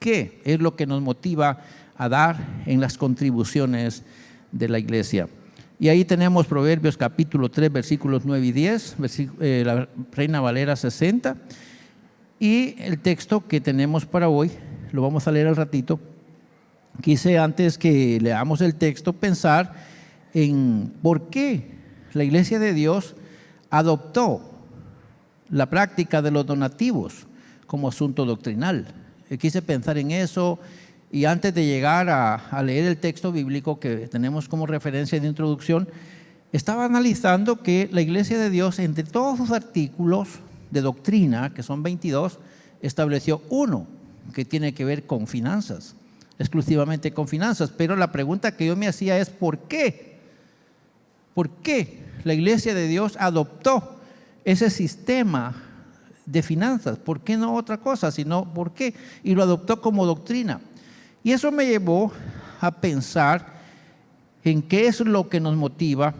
qué es lo que nos motiva a dar en las contribuciones de la iglesia. Y ahí tenemos Proverbios capítulo 3, versículos 9 y 10, la Reina Valera 60. Y el texto que tenemos para hoy, lo vamos a leer al ratito. Quise, antes que leamos el texto, pensar en por qué la Iglesia de Dios adoptó la práctica de los donativos como asunto doctrinal. Quise pensar en eso, y antes de llegar a leer el texto bíblico que tenemos como referencia de introducción, estaba analizando que la Iglesia de Dios, entre todos sus artículos de doctrina, que son 22, estableció uno que tiene que ver con finanzas, exclusivamente con finanzas. Pero la pregunta que yo me hacía es ¿por qué? ¿Por qué la Iglesia de Dios adoptó ese sistema de finanzas? ¿Por qué no otra cosa? Sino ¿por qué? Y lo adoptó como doctrina. Y eso me llevó a pensar en qué es lo que nos motiva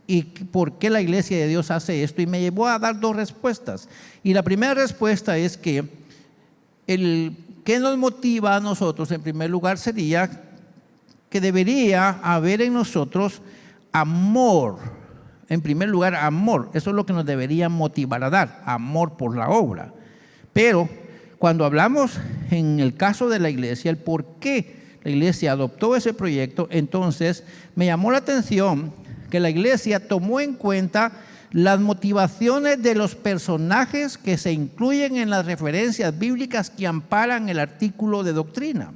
y por qué la Iglesia de Dios hace esto, y me llevó a dar dos respuestas. Y la primera respuesta es que ¿qué nos motiva a nosotros? En primer lugar sería que debería haber en nosotros amor. En primer lugar, amor. Eso es lo que nos debería motivar a dar, amor por la obra. Pero cuando hablamos en el caso de la iglesia, el por qué la iglesia adoptó ese proyecto, entonces me llamó la atención que la iglesia tomó en cuenta las motivaciones de los personajes que se incluyen en las referencias bíblicas que amparan el artículo de doctrina.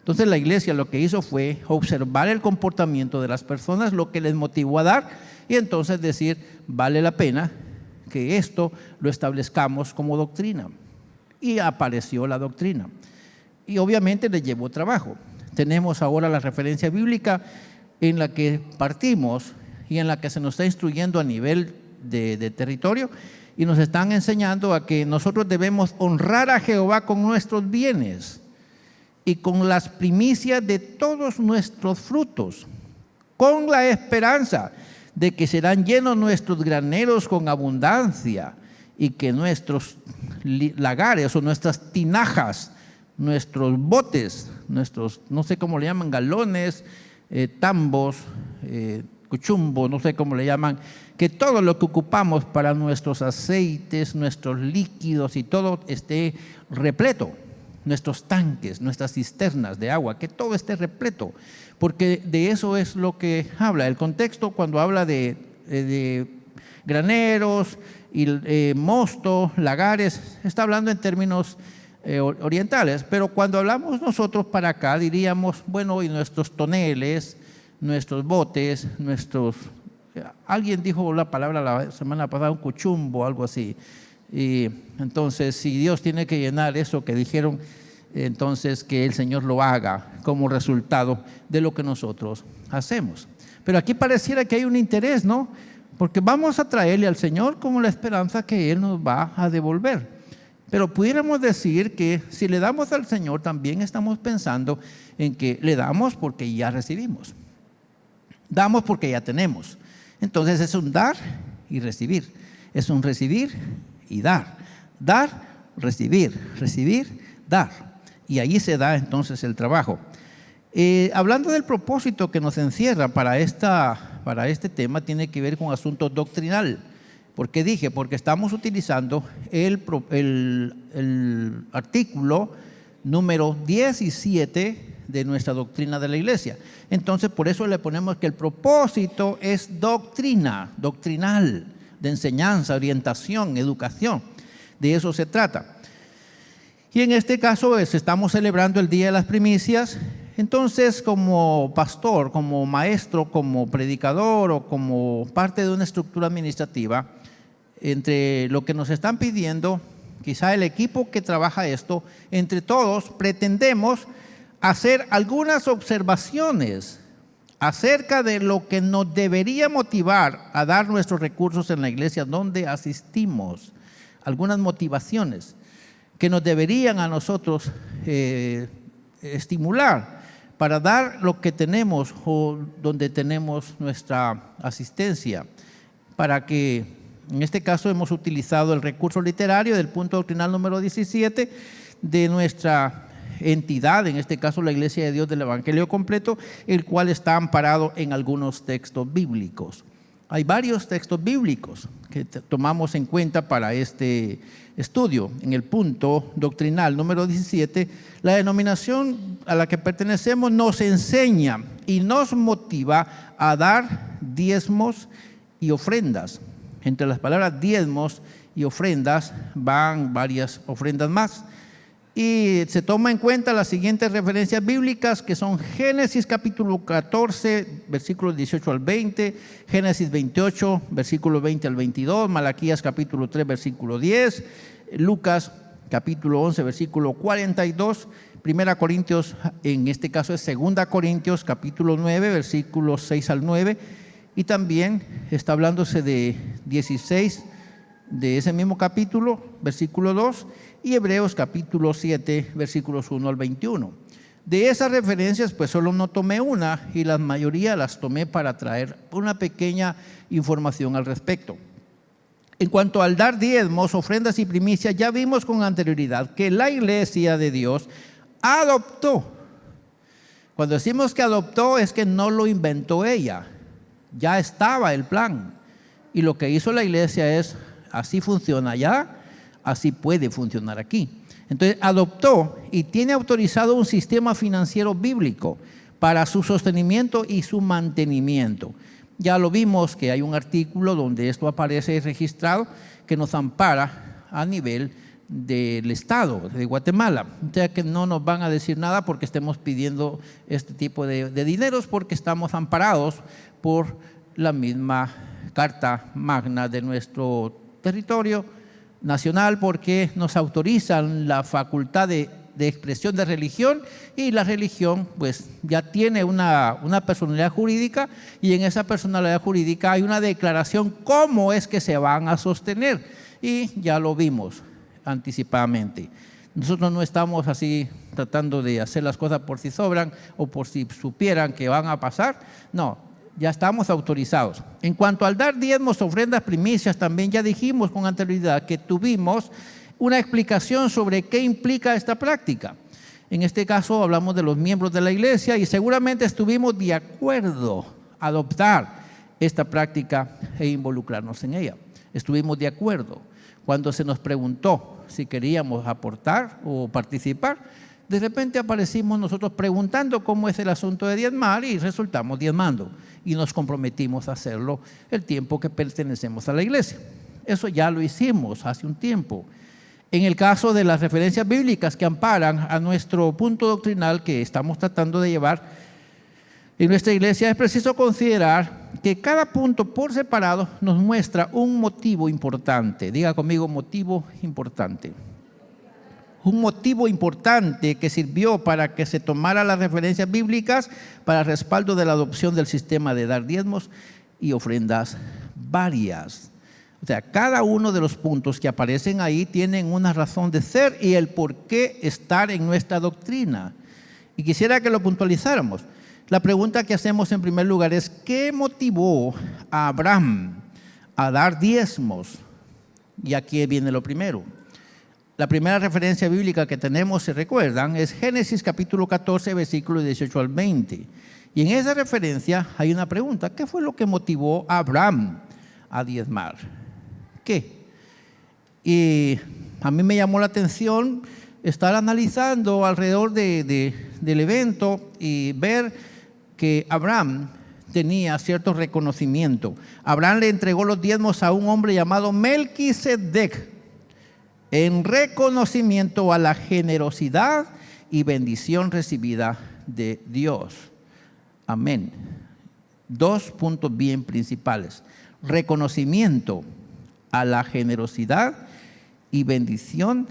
Entonces la iglesia lo que hizo fue observar el comportamiento de las personas, lo que les motivó a dar, y entonces decir, vale la pena que esto lo establezcamos como doctrina. Y apareció la doctrina. Y obviamente le llevó trabajo. Tenemos ahora la referencia bíblica en la que partimos y en la que se nos está instruyendo a nivel de territorio, y nos están enseñando a que nosotros debemos honrar a Jehová con nuestros bienes y con las primicias de todos nuestros frutos, con la esperanza de que serán llenos nuestros graneros con abundancia, y que nuestros lagares o nuestras tinajas, nuestros botes, nuestros, no sé cómo le llaman, galones, tambos, cuchumbo, no sé cómo le llaman, que todo lo que ocupamos para nuestros aceites, nuestros líquidos y todo esté repleto. Nuestros tanques, nuestras cisternas de agua, que todo esté repleto, porque de eso es lo que habla. El contexto, cuando habla de graneros y mosto, lagares, está hablando en términos orientales, pero cuando hablamos nosotros para acá diríamos, bueno, y nuestros toneles, nuestros botes, alguien dijo la palabra la semana pasada, un cuchumbo, algo así. Y entonces, si Dios tiene que llenar eso que dijeron, entonces que el Señor lo haga como resultado de lo que nosotros hacemos. Pero aquí pareciera que hay un interés, ¿no? Porque vamos a traerle al Señor como la esperanza que Él nos va a devolver. Pero pudiéramos decir que si le damos al Señor, también estamos pensando en que le damos porque ya recibimos. Damos porque ya tenemos. Entonces es un dar y recibir. Es un recibir y dar. Dar, recibir, recibir, dar. Y ahí se da entonces el trabajo. Hablando del propósito que nos encierra para este tema, tiene que ver con asuntos doctrinal. ¿Por qué dije? Porque estamos utilizando el artículo número 17 de nuestra doctrina de la iglesia. Entonces, por eso le ponemos que el propósito es doctrina, doctrinal, de enseñanza, orientación, educación. De eso se trata. Y en este caso estamos celebrando el Día de las Primicias. Entonces, como pastor, como maestro, como predicador o como parte de una estructura administrativa, entre lo que nos están pidiendo, quizá el equipo que trabaja esto, entre todos pretendemos hacer algunas observaciones acerca de lo que nos debería motivar a dar nuestros recursos en la iglesia donde asistimos. Algunas motivaciones que nos deberían a nosotros estimular para dar lo que tenemos o donde tenemos nuestra asistencia, para que, en este caso hemos utilizado el recurso literario del punto doctrinal número 17 de nuestra entidad, en este caso la Iglesia de Dios del Evangelio Completo, el cual está amparado en algunos textos bíblicos. Hay varios textos bíblicos que tomamos en cuenta para este estudio. En el punto doctrinal número 17, la denominación a la que pertenecemos nos enseña y nos motiva a dar diezmos y ofrendas. Entre las palabras diezmos y ofrendas van varias ofrendas más. Y se toma en cuenta las siguientes referencias bíblicas, que son Génesis capítulo 14, versículos 18 al 20, Génesis 28, versículos 20 al 22, Malaquías capítulo 3, versículo 10, Lucas capítulo 11, versículo 42, Primera Corintios, en este caso es Segunda Corintios capítulo 9, versículos 6 al 9, y también está hablándose de 16 de ese mismo capítulo, versículo 2, y Hebreos capítulo 7, versículos 1 al 21. De esas referencias, pues solo no tomé una, y la mayoría las tomé para traer una pequeña información al respecto. En cuanto al dar diezmos, ofrendas y primicias, ya vimos con anterioridad que la Iglesia de Dios adoptó. Cuando decimos que adoptó, es que no lo inventó ella, ya estaba el plan. Y lo que hizo la Iglesia es: así funciona allá, así puede funcionar aquí. Entonces adoptó y tiene autorizado un sistema financiero bíblico para su sostenimiento y su mantenimiento. Ya lo vimos que hay un artículo donde esto aparece registrado que nos ampara a nivel del Estado de Guatemala. O sea que no nos van a decir nada porque estemos pidiendo este tipo de dineros, porque estamos amparados por la misma Carta Magna de nuestro territorio nacional, porque nos autorizan la facultad de expresión de religión, y la religión pues ya tiene una personalidad jurídica, y en esa personalidad jurídica hay una declaración cómo es que se van a sostener, y ya lo vimos anticipadamente. Nosotros no estamos así tratando de hacer las cosas por si sobran o por si supieran que van a pasar, no. Ya estamos autorizados. En cuanto al dar diezmos, ofrendas, primicias, también ya dijimos con anterioridad que tuvimos una explicación sobre qué implica esta práctica. En este caso hablamos de los miembros de la iglesia, y seguramente estuvimos de acuerdo a adoptar esta práctica e involucrarnos en ella. Estuvimos de acuerdo. Cuando se nos preguntó si queríamos aportar o participar, de repente aparecimos nosotros preguntando cómo es el asunto de diezmar, y resultamos diezmando, y nos comprometimos a hacerlo el tiempo que pertenecemos a la iglesia. Eso ya lo hicimos hace un tiempo. En el caso de las referencias bíblicas que amparan a nuestro punto doctrinal que estamos tratando de llevar en nuestra iglesia, es preciso considerar que cada punto por separado nos muestra un motivo importante. Diga conmigo: motivo importante. Un motivo importante que sirvió para que se tomara las referencias bíblicas para respaldo de la adopción del sistema de dar diezmos y ofrendas varias. O sea, cada uno de los puntos que aparecen ahí tienen una razón de ser y el por qué estar en nuestra doctrina. Y quisiera que lo puntualizáramos. La pregunta que hacemos en primer lugar es: ¿qué motivó a Abraham a dar diezmos? Y aquí viene lo primero. La primera referencia bíblica que tenemos, ¿se recuerdan?, es Génesis capítulo 14, versículos 18 al 20. Y en esa referencia hay una pregunta: ¿qué fue lo que motivó a Abraham a diezmar? ¿Qué? Y a mí me llamó la atención estar analizando alrededor del evento y ver que Abraham tenía cierto reconocimiento. Abraham le entregó los diezmos a un hombre llamado Melquisedec, en reconocimiento a la generosidad y bendición recibida de Dios. Amén. Dos puntos bien principales: reconocimiento a la generosidad y bendición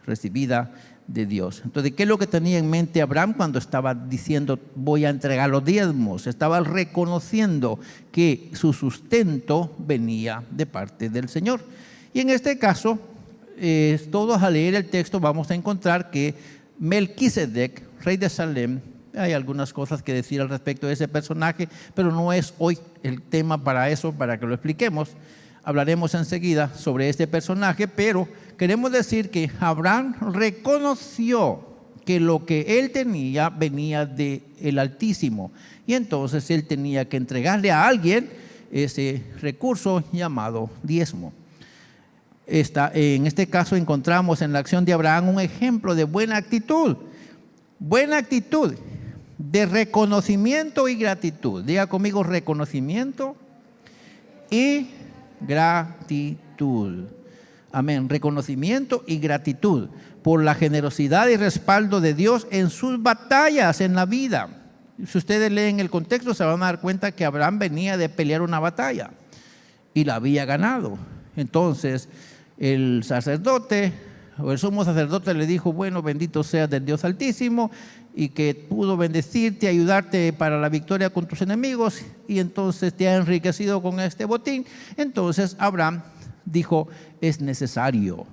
recibida de Dios. Entonces, ¿qué es lo que tenía en mente Abraham cuando estaba diciendo voy a entregar los diezmos? Estaba reconociendo que su sustento venía de parte del Señor. Y en este caso, todos al leer el texto vamos a encontrar que Melquisedec, rey de Salem, hay algunas cosas que decir al respecto de ese personaje, pero no es hoy el tema para eso, para que lo expliquemos. Hablaremos enseguida sobre este personaje, pero queremos decir que Abraham reconoció que lo que él tenía venía del Altísimo. Y entonces él tenía que entregarle a alguien ese recurso llamado diezmo. En este caso encontramos en la acción de Abraham un ejemplo de buena actitud de reconocimiento y gratitud. Diga conmigo, reconocimiento y gratitud. Amén. Reconocimiento y gratitud por la generosidad y respaldo de Dios en sus batallas en la vida. Si ustedes leen el contexto, se van a dar cuenta que Abraham venía de pelear una batalla y la había ganado. Entonces, el sacerdote o el sumo sacerdote le dijo: bueno, bendito seas del Dios Altísimo, y que pudo bendecirte, ayudarte para la victoria con tus enemigos, y entonces te ha enriquecido con este botín. Entonces Abraham dijo: es necesario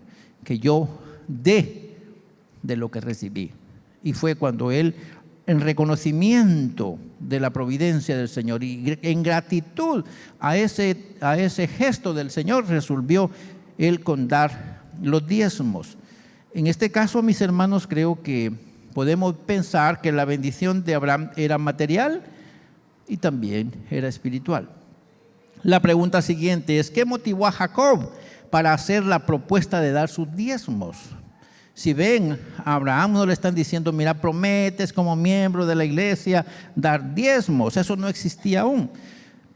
que yo dé de lo que recibí. Y fue cuando él, en reconocimiento de la providencia del Señor y en gratitud a ese gesto del Señor, resolvió él con dar los diezmos. En este caso, mis hermanos, creo que podemos pensar que la bendición de Abraham era material y también era espiritual. La pregunta siguiente es: ¿qué motivó a Jacob para hacer la propuesta de dar sus diezmos? Si ven, a Abraham no le están diciendo: mira, prometes como miembro de la iglesia dar diezmos. Eso no existía aún.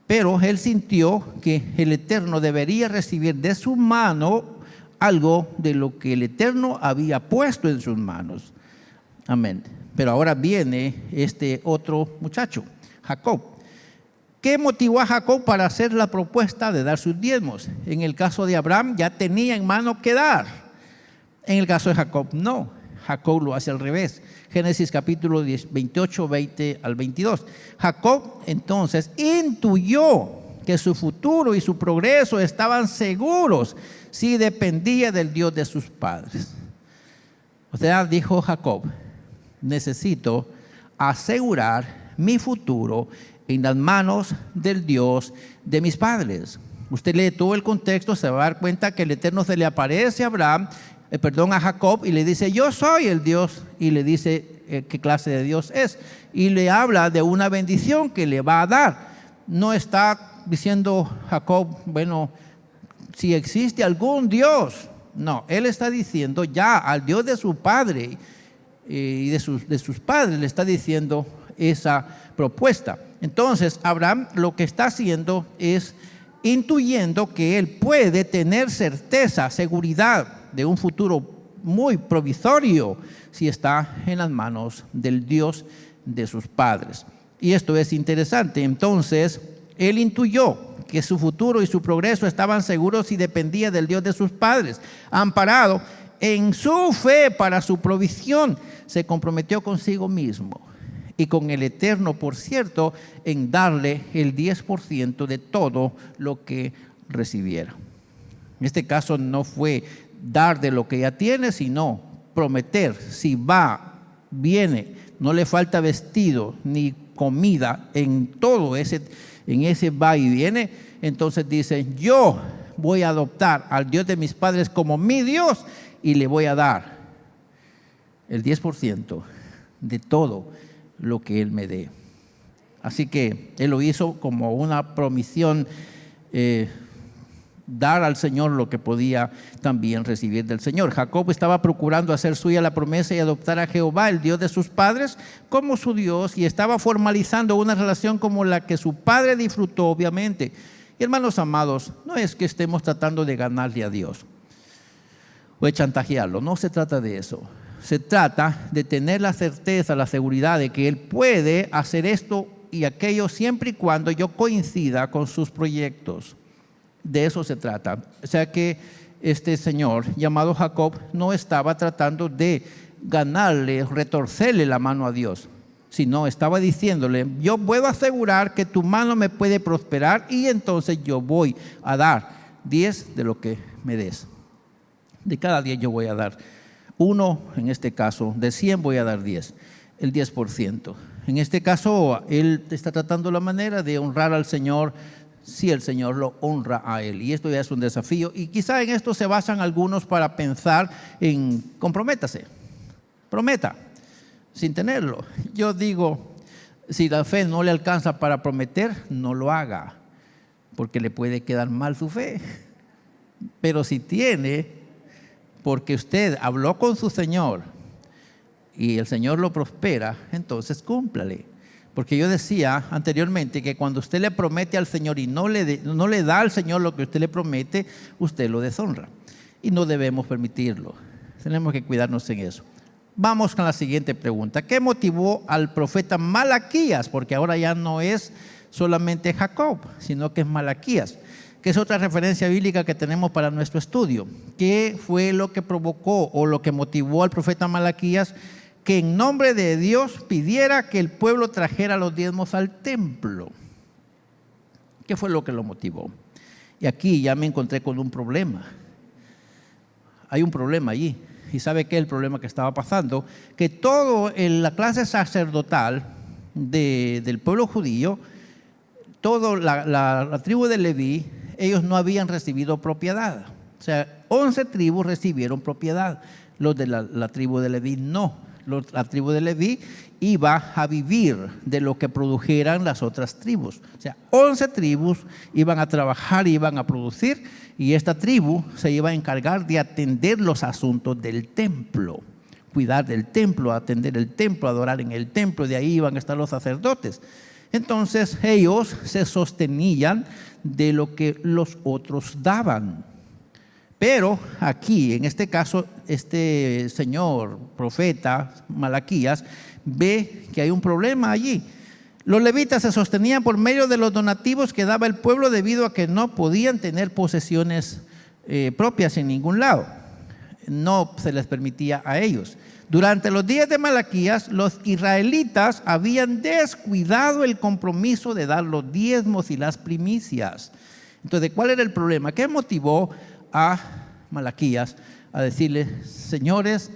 Pero él sintió que el Eterno debería recibir de su mano algo de lo que el Eterno había puesto en sus manos. Amén. Pero ahora viene este otro muchacho, Jacob. ¿Qué motivó a Jacob para hacer la propuesta de dar sus diezmos? En el caso de Abraham ya tenía en mano qué dar. En el caso de Jacob no. Jacob lo hace al revés. Génesis capítulo 28, 20 al 22. Jacob entonces intuyó que su futuro y su progreso estaban seguros si dependía del Dios de sus padres. O sea, dijo Jacob: necesito asegurar mi futuro en las manos del Dios de mis padres. Usted lee todo el contexto, se va a dar cuenta que el Eterno se le aparece a Jacob, y le dice: yo soy el Dios, y le dice qué clase de Dios es, y le habla de una bendición que le va a dar. No está diciendo Jacob: bueno, si existe algún Dios. No, él está diciendo ya al Dios de su padre y de sus padres, le está diciendo esa propuesta. Entonces Abraham lo que está haciendo es intuyendo que él puede tener certeza, seguridad de un futuro muy provisorio si está en las manos del Dios de sus padres. Y esto es interesante. Entonces él intuyó que su futuro y su progreso estaban seguros y dependía del Dios de sus padres. Amparado en su fe para su provisión, se comprometió consigo mismo y con el Eterno, por cierto, en darle el 10% de todo lo que recibiera. En este caso no fue dar de lo que ya tiene, sino prometer: si viene, no le falta vestido ni comida en ese va y viene, entonces dice: yo voy a adoptar al Dios de mis padres como mi Dios y le voy a dar el 10% de todo lo que Él me dé. Así que Él lo hizo como una promisión, dar al Señor lo que podía también recibir del Señor. Jacob estaba procurando hacer suya la promesa y adoptar a Jehová, el Dios de sus padres, como su Dios, y estaba formalizando una relación como la que su padre disfrutó, obviamente. Y hermanos amados, no es que estemos tratando de ganarle a Dios o de chantajearlo, no se trata de eso. Se trata de tener la certeza, la seguridad de que Él puede hacer esto y aquello siempre y cuando yo coincida con sus proyectos. De eso se trata. O sea que este señor llamado Jacob no estaba tratando de ganarle, retorcerle la mano a Dios, sino estaba diciéndole: yo puedo asegurar que tu mano me puede prosperar, y entonces yo voy a dar 10 de lo que me des. De cada 10 yo voy a dar 1, en este caso, de 100 voy a dar 10, el 10%. En este caso, él está tratando la manera de honrar al Señor si el Señor lo honra a él. Y esto ya es un desafío. Y quizá en esto se basan algunos para pensar en: comprométase, prometa. sin tenerlo. Yo digo, si la fe no le alcanza para prometer, no lo haga, porque le puede quedar mal su fe. Pero si tiene, porque usted habló con su Señor y el Señor lo prospera, entonces cúmplale. Porque yo decía anteriormente que cuando usted le promete al Señor y no le da al Señor lo que usted le promete, usted lo deshonra. Y no debemos permitirlo. Tenemos que cuidarnos en eso. Vamos con la siguiente pregunta. ¿Qué motivó al profeta Malaquías? Porque ahora ya no es solamente Jacob, sino que es Malaquías, que es otra referencia bíblica que tenemos para nuestro estudio. ¿Qué fue lo que provocó o lo que motivó al profeta Malaquías que en nombre de Dios pidiera que el pueblo trajera los diezmos al templo? ¿Qué fue lo que lo motivó? Y aquí ya me encontré con un problema. Hay un problema allí. ¿Y sabe qué es el problema que estaba pasando? Que toda la clase sacerdotal del pueblo judío, toda la tribu de Leví, ellos no habían recibido propiedad. O sea, 11 tribus recibieron propiedad. Los de la tribu de Leví no. La tribu de Leví iba a vivir de lo que produjeran las otras tribus. O sea, 11 tribus iban a trabajar, iban a producir, y esta tribu se iba a encargar de atender los asuntos del templo, cuidar del templo, atender el templo, adorar en el templo. De ahí iban a estar los sacerdotes. Entonces ellos se sostenían de lo que los otros daban. Pero aquí, en este caso, este señor profeta Malaquías ve que hay un problema allí. Los levitas se sostenían por medio de los donativos que daba el pueblo debido a que no podían tener posesiones propias en ningún lado. No se les permitía a ellos. Durante los días de Malaquías, los israelitas habían descuidado el compromiso de dar los diezmos y las primicias. Entonces, ¿cuál era el problema? ¿Qué motivó a Malaquías a decirle: señores,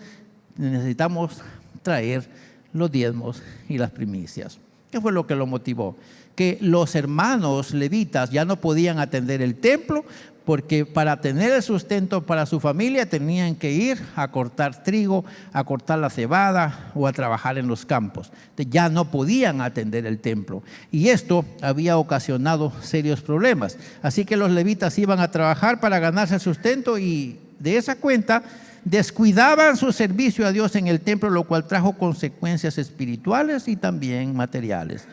necesitamos traer los diezmos y las primicias? ¿Qué fue lo que lo motivó? Que los hermanos levitas ya no podían atender el templo, porque para tener el sustento para su familia tenían que ir a cortar trigo, a cortar la cebada o a trabajar en los campos. Ya no podían atender el templo, y esto había ocasionado serios problemas. Así que los levitas iban a trabajar para ganarse el sustento, y de esa cuenta descuidaban su servicio a Dios en el templo, lo cual trajo consecuencias espirituales y también materiales.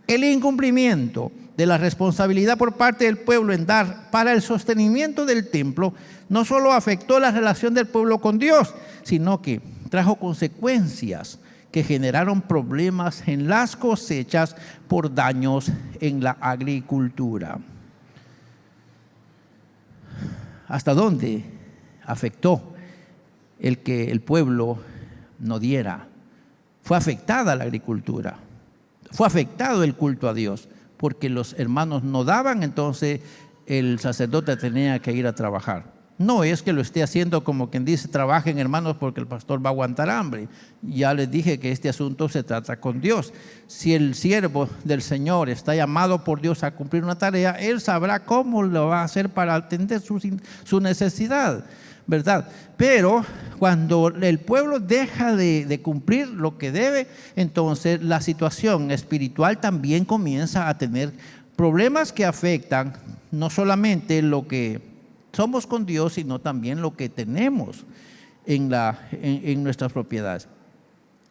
El incumplimiento de la responsabilidad por parte del pueblo en dar para el sostenimiento del templo no solo afectó la relación del pueblo con Dios, sino que trajo consecuencias que generaron problemas en las cosechas por daños en la agricultura. ¿Hasta dónde afectó el que el pueblo no diera? Fue afectada la agricultura, fue afectado el culto a Dios, porque los hermanos no daban, entonces el sacerdote tenía que ir a trabajar. No es que lo esté haciendo como quien dice: trabajen, hermanos, porque el pastor va a aguantar hambre. Ya les dije que este asunto se trata con Dios. Si el siervo del Señor está llamado por Dios a cumplir una tarea, él sabrá cómo lo va a hacer para atender su necesidad, ¿verdad? Pero cuando el pueblo deja de cumplir lo que debe, entonces la situación espiritual también comienza a tener problemas que afectan no solamente lo que somos con Dios, sino también lo que tenemos en nuestras propiedades.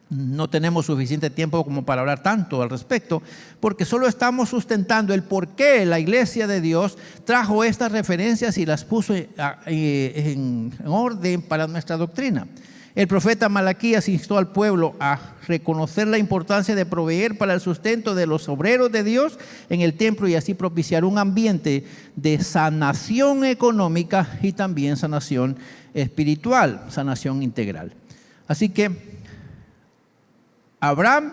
No tenemos suficiente tiempo como para hablar tanto al respecto, porque solo estamos sustentando el por qué la iglesia de Dios trajo estas referencias y las puso en orden para nuestra doctrina. El profeta Malaquías instó al pueblo a reconocer la importancia de proveer para el sustento de los obreros de Dios en el templo, y así propiciar un ambiente de sanación económica y también sanación espiritual, sanación integral. Así que Abraham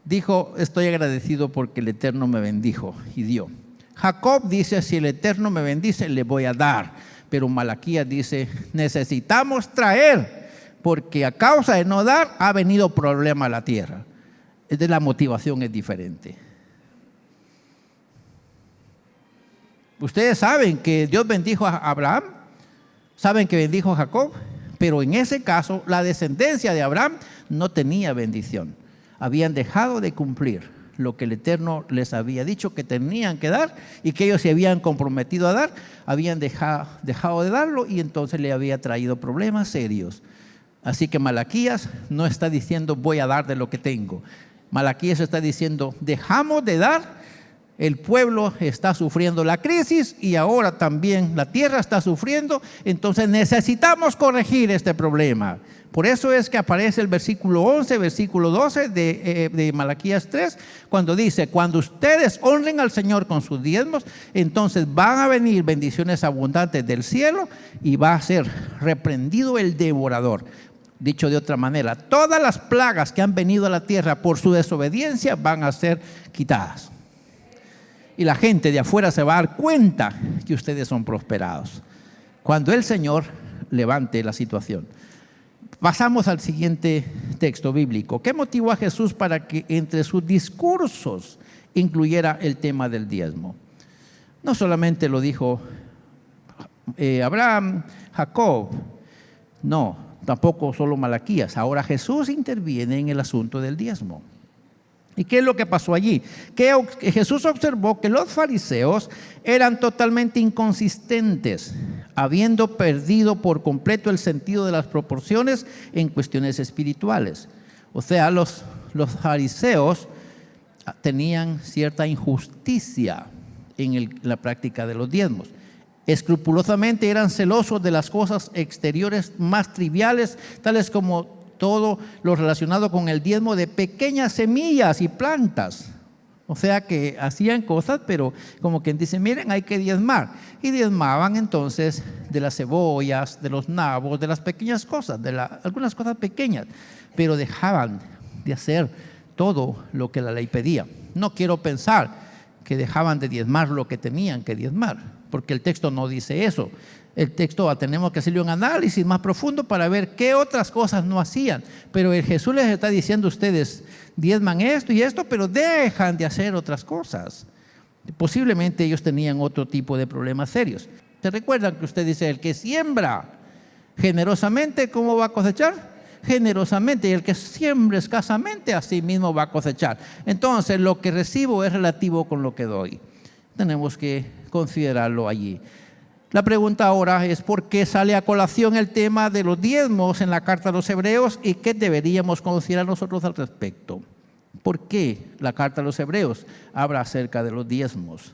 dijo: estoy agradecido porque el Eterno me bendijo, y dio. Jacob dice: si el Eterno me bendice, le voy a dar. Pero Malaquías dice: necesitamos traer, porque a causa de no dar ha venido problema a la tierra. La motivación es diferente. Ustedes saben que Dios bendijo a Abraham, saben que bendijo a Jacob, pero en ese caso la descendencia de Abraham no tenía bendición. Habían dejado de cumplir lo que el Eterno les había dicho que tenían que dar y que ellos se habían comprometido a dar. Habían dejado de darlo y entonces le había traído problemas serios. Así que Malaquías no está diciendo voy a dar de lo que tengo. Malaquías está diciendo dejamos de dar. El pueblo está sufriendo la crisis y ahora también la tierra está sufriendo. Entonces necesitamos corregir este problema. Por eso es que aparece el versículo 11, versículo 12 de Malaquías 3, cuando dice, cuando ustedes honren al Señor con sus diezmos, entonces van a venir bendiciones abundantes del cielo y va a ser reprendido el devorador. Dicho de otra manera, todas las plagas que han venido a la tierra por su desobediencia van a ser quitadas. Y la gente de afuera se va a dar cuenta que ustedes son prosperados cuando el Señor levante la situación. Pasamos al siguiente texto bíblico. ¿Qué motivó a Jesús para que entre sus discursos incluyera el tema del diezmo? No solamente lo dijo Abraham, Jacob, no, tampoco solo Malaquías. Ahora Jesús interviene en el asunto del diezmo. ¿Y qué es lo que pasó allí? Que Jesús observó que los fariseos eran totalmente inconsistentes, habiendo perdido por completo el sentido de las proporciones en cuestiones espirituales. O sea, los fariseos tenían cierta injusticia en la práctica de los diezmos. Escrupulosamente eran celosos de las cosas exteriores más triviales, tales como todo lo relacionado con el diezmo de pequeñas semillas y plantas. O sea que hacían cosas, pero como quien dice, miren, hay que diezmar. Y diezmaban entonces de las cebollas, de los nabos, de las pequeñas cosas, algunas cosas pequeñas, pero dejaban de hacer todo lo que la ley pedía. No quiero pensar que dejaban de diezmar lo que tenían que diezmar, porque el texto no dice eso. El texto tenemos que hacerle un análisis más profundo para ver qué otras cosas no hacían. Pero Jesús les está diciendo a ustedes, diezman esto y esto, pero dejan de hacer otras cosas. Posiblemente ellos tenían otro tipo de problemas serios. ¿Se recuerdan que usted dice, el que siembra generosamente, ¿cómo va a cosechar? Generosamente. Y el que siembra escasamente, así mismo va a cosechar. Entonces, lo que recibo es relativo con lo que doy. Tenemos que considerarlo allí. La pregunta ahora es ¿por qué sale a colación el tema de los diezmos en la carta a los Hebreos y qué deberíamos considerar nosotros al respecto? ¿Por qué la carta a los Hebreos habla acerca de los diezmos?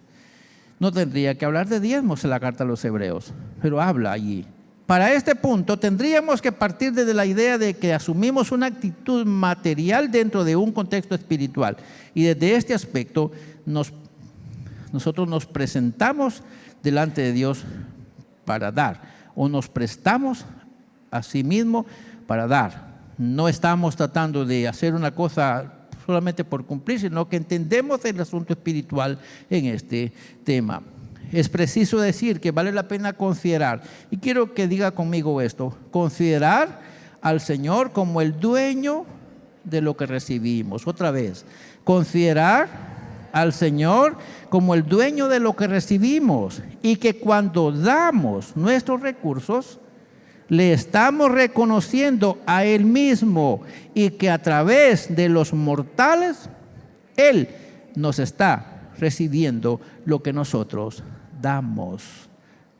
No tendría que hablar de diezmos en la carta a los Hebreos, pero habla allí. Para este punto tendríamos que partir desde la idea de que asumimos una actitud material dentro de un contexto espiritual. Y desde este aspecto nosotros nos presentamos delante de Dios para dar, o nos prestamos a sí mismo para dar. No estamos tratando de hacer una cosa solamente por cumplir, sino que entendemos el asunto espiritual en este tema. Es preciso decir que vale la pena considerar, y quiero que diga conmigo esto, considerar al Señor como el dueño de lo que recibimos. Otra vez, considerar al Señor como el dueño de lo que recibimos y que cuando damos nuestros recursos le estamos reconociendo a Él mismo y que a través de los mortales Él nos está recibiendo lo que nosotros damos.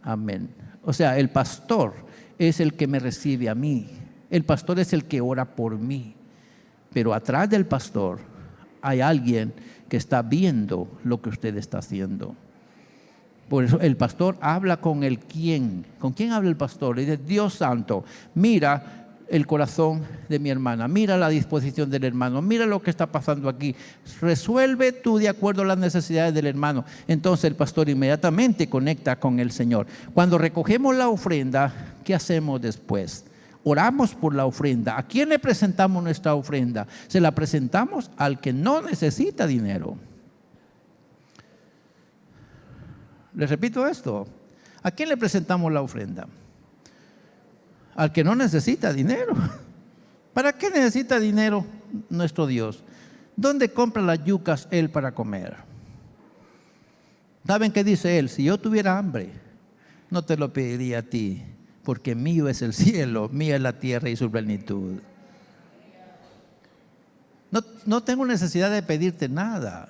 Amén. O sea, el pastor es el que me recibe a mí, el pastor es el que ora por mí, pero atrás del pastor hay alguien que está viendo lo que usted está haciendo. Por eso el pastor habla con el quién. ¿Con quién habla el pastor? Le dice, Dios santo, mira el corazón de mi hermana, mira la disposición del hermano, mira lo que está pasando aquí. Resuelve tú de acuerdo a las necesidades del hermano. Entonces el pastor inmediatamente conecta con el Señor. Cuando recogemos la ofrenda, ¿qué hacemos después? Oramos por la ofrenda. ¿A quién le presentamos nuestra ofrenda? Se la presentamos al que no necesita dinero. Les repito esto. ¿A quién le presentamos la ofrenda? Al que no necesita dinero. ¿Para qué necesita dinero nuestro Dios? ¿Dónde compra las yucas Él para comer? ¿Saben qué dice Él? Si yo tuviera hambre, no te lo pediría a ti, porque mío es el cielo, mía es la tierra y su plenitud. No tengo necesidad de pedirte nada.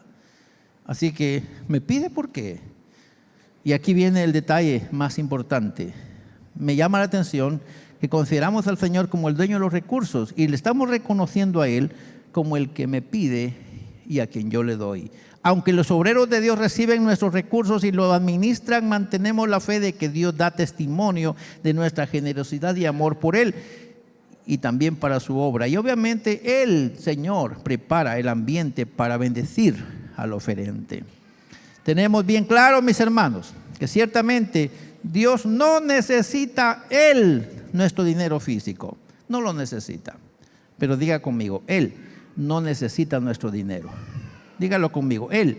Así que me pide por qué. Y aquí viene el detalle más importante. Me llama la atención que consideramos al Señor como el dueño de los recursos y le estamos reconociendo a Él como el que me pide y a quien yo le doy. Aunque los obreros de Dios reciben nuestros recursos y los administran, mantenemos la fe de que Dios da testimonio de nuestra generosidad y amor por Él y también para su obra. Y obviamente el Señor prepara el ambiente para bendecir al oferente. Tenemos bien claro, mis hermanos, que ciertamente Dios no necesita nuestro dinero físico. No lo necesita. Pero diga conmigo, Él no necesita nuestro dinero. Dígalo conmigo, Él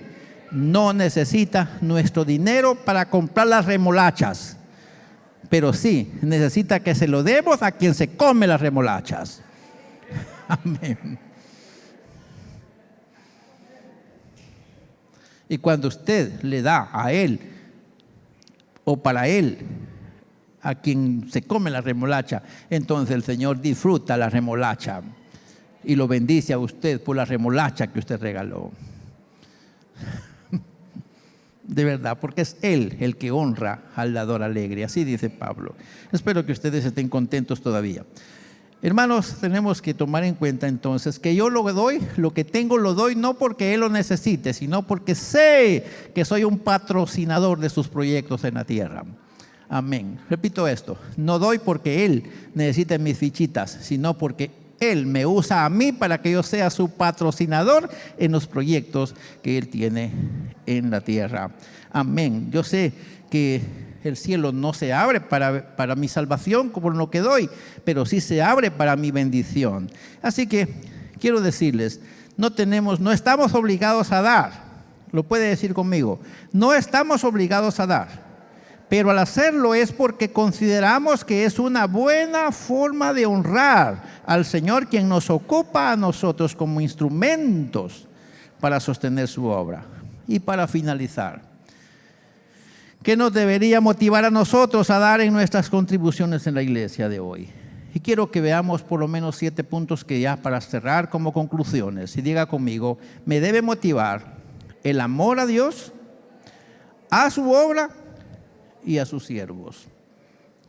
no necesita nuestro dinero para comprar las remolachas. Pero sí, necesita que se lo demos a quien se come las remolachas. Amén. Y cuando usted le da a Él o para Él a quien se come la remolacha, entonces el Señor disfruta la remolacha y lo bendice a usted por la remolacha que usted regaló. De verdad, porque es Él el que honra al dador alegre. Así dice Pablo. Espero que ustedes estén contentos todavía. Hermanos, tenemos que tomar en cuenta entonces que yo lo doy, lo que tengo lo doy no porque Él lo necesite, sino porque sé que soy un patrocinador de sus proyectos en la tierra. Amén. Repito esto, no doy porque Él necesita mis fichitas, sino porque Él me usa a mí para que yo sea su patrocinador en los proyectos que Él tiene en la tierra. Amén. Yo sé que el cielo no se abre para mi salvación como lo que doy, pero sí se abre para mi bendición. Así que quiero decirles, no estamos obligados a dar. Lo puede decir conmigo. No estamos obligados a dar. Pero al hacerlo es porque consideramos que es una buena forma de honrar al Señor, quien nos ocupa a nosotros como instrumentos para sostener su obra. Y para finalizar, ¿qué nos debería motivar a nosotros a dar en nuestras contribuciones en la iglesia de hoy? Y quiero que veamos por lo menos 7 puntos que ya para cerrar como conclusiones. Y diga conmigo, me debe motivar el amor a Dios, a su obra y a sus siervos.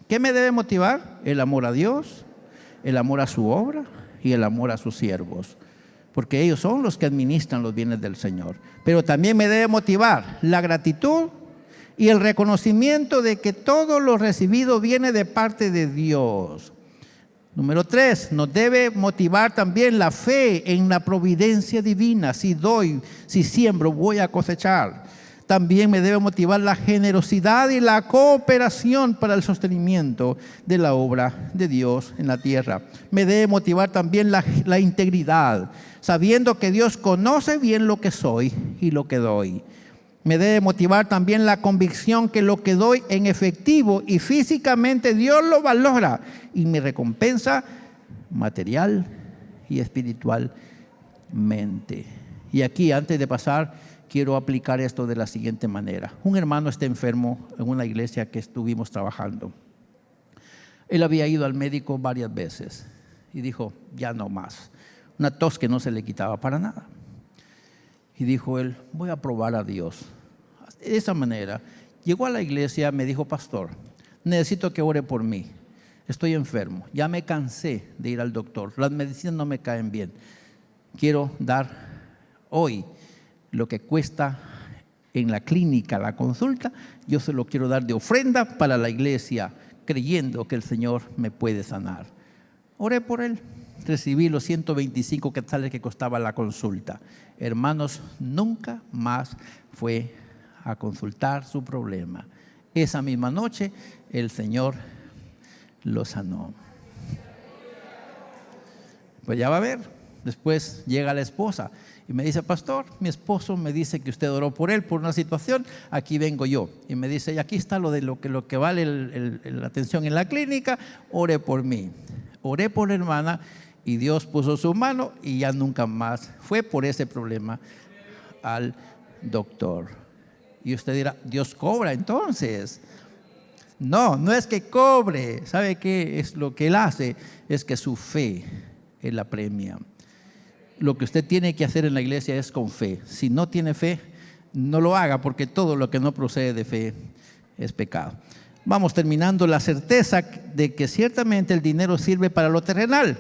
¿Qué me debe motivar? El amor a Dios, el amor a su obra y el amor a sus siervos. Porque ellos son los que administran los bienes del Señor. Pero también me debe motivar la gratitud y el reconocimiento de que todo lo recibido viene de parte de Dios. Número 3, nos debe motivar también la fe en la providencia divina. Si doy, si siembro, voy a cosechar. También me debe motivar la generosidad y la cooperación para el sostenimiento de la obra de Dios en la tierra. Me debe motivar también la integridad, sabiendo que Dios conoce bien lo que soy y lo que doy. Me debe motivar también la convicción que lo que doy en efectivo y físicamente Dios lo valora y me recompensa material y espiritualmente. Y aquí, antes de pasar, quiero aplicar esto de la siguiente manera. Un hermano está enfermo en una iglesia que estuvimos trabajando. Él había ido al médico varias veces y dijo, ya no más. Una tos que no se le quitaba para nada. Y dijo él, voy a probar a Dios. De esa manera, llegó a la iglesia, me dijo, pastor, necesito que ore por mí. Estoy enfermo, ya me cansé de ir al doctor. Las medicinas no me caen bien. Quiero dar hoy lo que cuesta en la clínica la consulta. Yo se lo quiero dar de ofrenda para la iglesia, creyendo que el Señor me puede sanar. Oré por él. Recibí los 125 quetzales que costaba la consulta. Hermanos, nunca más fue a consultar su problema. Esa misma noche el Señor lo sanó. Pues ya va a ver. Después llega la esposa y me dice, pastor, mi esposo me dice que usted oró por él por una situación, aquí vengo yo. Y me dice, y aquí está lo que vale la atención en la clínica, ore por mí. Oré por la hermana y Dios puso su mano y ya nunca más fue por ese problema al doctor. Y usted dirá, ¿Dios cobra entonces? No, no es que cobre. ¿Sabe qué es lo que Él hace? Es que su fe Él la premia. Lo que usted tiene que hacer en la iglesia es con fe. Si no tiene fe, no lo haga, porque todo lo que no procede de fe es pecado. Vamos terminando. La certeza de que ciertamente el dinero sirve para lo terrenal,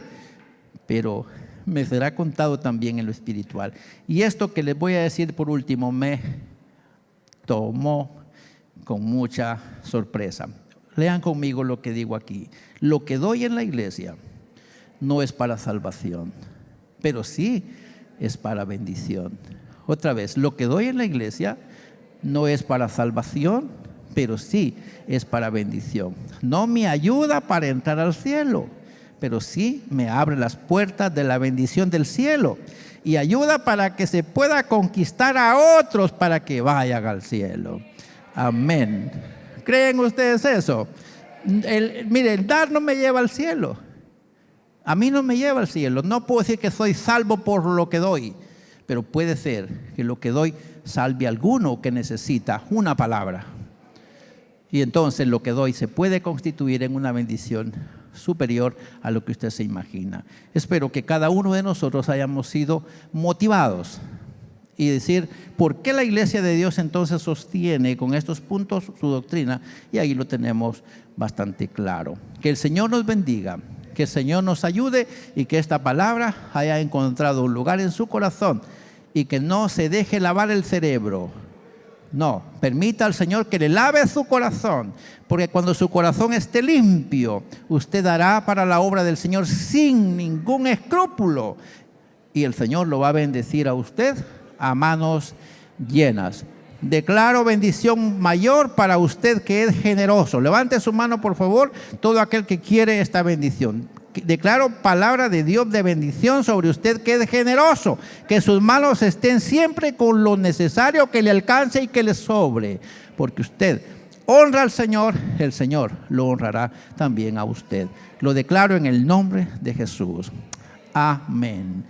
pero me será contado también en lo espiritual. Y esto que les voy a decir por último me tomó con mucha sorpresa. Lean conmigo lo que digo aquí. Lo que doy en la iglesia no es para salvación, pero sí es para bendición. Otra vez, lo que doy en la iglesia no es para salvación, pero sí es para bendición. No me ayuda para entrar al cielo, pero sí me abre las puertas de la bendición del cielo y ayuda para que se pueda conquistar a otros para que vayan al cielo. Amén. ¿Creen ustedes eso? Mire, el dar no me lleva al cielo. A mí no me lleva al cielo. No puedo decir que soy salvo por lo que doy, pero puede ser que lo que doy salve a alguno que necesita una palabra. Y entonces lo que doy se puede constituir en una bendición superior a lo que usted se imagina. Espero que cada uno de nosotros hayamos sido motivados y decir, ¿por qué la iglesia de Dios entonces sostiene con estos puntos su doctrina? Y ahí lo tenemos bastante claro. Que el Señor nos bendiga, que el Señor nos ayude y que esta palabra haya encontrado un lugar en su corazón y que no se deje lavar el cerebro. No, permita al Señor que le lave su corazón, porque cuando su corazón esté limpio, usted dará para la obra del Señor sin ningún escrúpulo. Y el Señor lo va a bendecir a usted a manos llenas. Declaro bendición mayor para usted que es generoso. Levante su mano, por favor, todo aquel que quiere esta bendición. Declaro palabra de Dios de bendición sobre usted que es generoso, que sus manos estén siempre con lo necesario, que le alcance y que le sobre, porque usted honra al Señor, el Señor lo honrará también a usted. Lo declaro en el nombre de Jesús. Amén.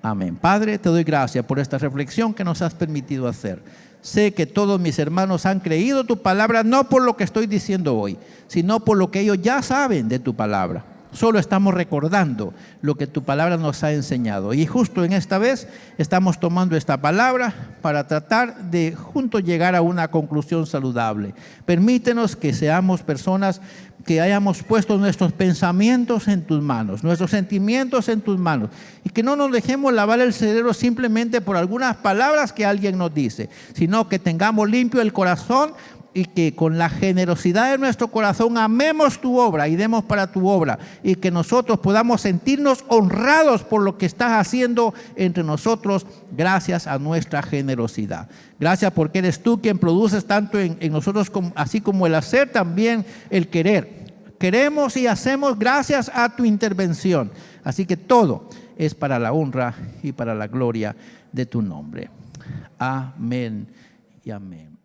Amén. Padre, te doy gracias por esta reflexión que nos has permitido hacer. Sé que todos mis hermanos han creído tu palabra, no por lo que estoy diciendo hoy, sino por lo que ellos ya saben de tu palabra. Solo estamos recordando lo que tu palabra nos ha enseñado. Y justo en esta vez estamos tomando esta palabra para tratar de juntos llegar a una conclusión saludable. Permítenos que seamos personas que hayamos puesto nuestros pensamientos en tus manos, nuestros sentimientos en tus manos, y que no nos dejemos lavar el cerebro simplemente por algunas palabras que alguien nos dice, sino que tengamos limpio el corazón y que con la generosidad de nuestro corazón amemos tu obra y demos para tu obra, y que nosotros podamos sentirnos honrados por lo que estás haciendo entre nosotros gracias a nuestra generosidad. Gracias porque eres tú quien produces tanto en nosotros así como el hacer, también el querer. Queremos y hacemos gracias a tu intervención. Así que todo es para la honra y para la gloria de tu nombre. Amén y amén.